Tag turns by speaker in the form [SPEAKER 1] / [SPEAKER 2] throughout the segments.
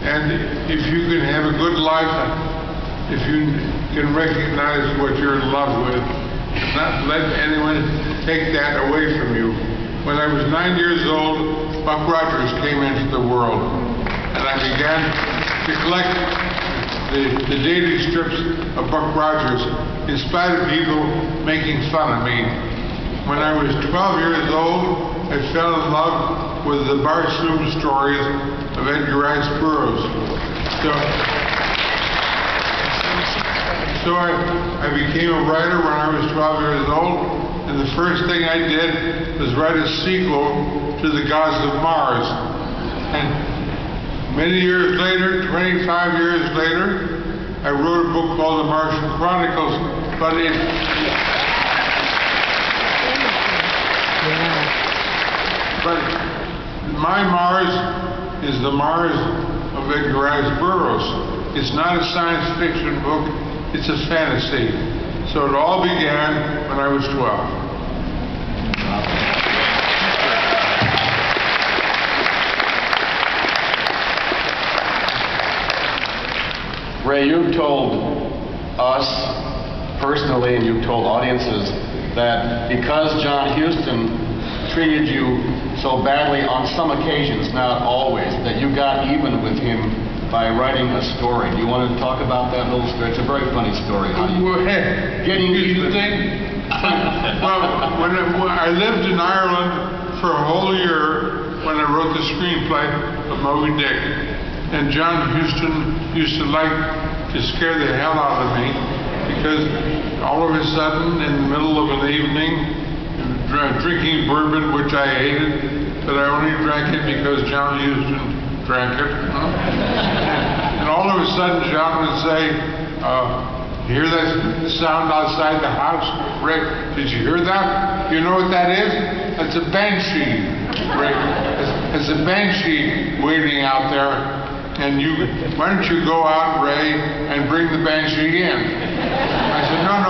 [SPEAKER 1] And if you can have a good life, if you can recognize what you're in love with, not let anyone take that away from you. When I was 9 years old, Buck Rogers came into the world, and I began to collect the daily strips of Buck Rogers, in spite of people making fun of me. When I was 12 years old, I fell in love with the Barstool stories of Edgar Rice Burroughs. So I became a writer when I was 12 years old, and the first thing I did was write a sequel to The Gods of Mars. And many years later, 25 years later, I wrote a book called The Martian Chronicles, but my Mars is the Mars of Edgar Rice Burroughs. It's not a science fiction book, it's a fantasy. So it all began when I was 12.
[SPEAKER 2] Ray, you've told us personally, and you've told audiences, that because John Huston treated you so badly on some occasions, not always, that you got even with him by writing a story. Do you want to talk about that little story? It's a very funny story. How you getting even?
[SPEAKER 1] Well, when I lived in Ireland for a whole year when I wrote the screenplay of Moby Dick, and John Huston used to like to scare the hell out of me, because all of a sudden, in the middle of an evening, drinking bourbon, which I hated, but I only drank it because John Huston drank it. And all of a sudden, John would say, hear that sound outside the house? Rick, did you hear that? You know what that is? That's a banshee, Rick. It's a banshee waiting out there. And why don't you go out, Ray, and bring the banshee in? I said, no,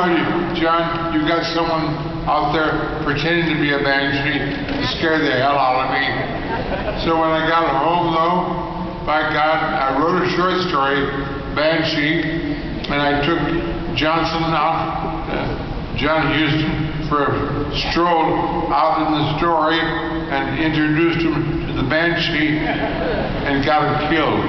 [SPEAKER 1] John, you got someone out there pretending to be a banshee to scare the hell out of me. So when I got home, though, by God, I wrote a short story, Banshee, and I took John Huston, for a stroll out in the story and introduced him to the banshee and got him killed.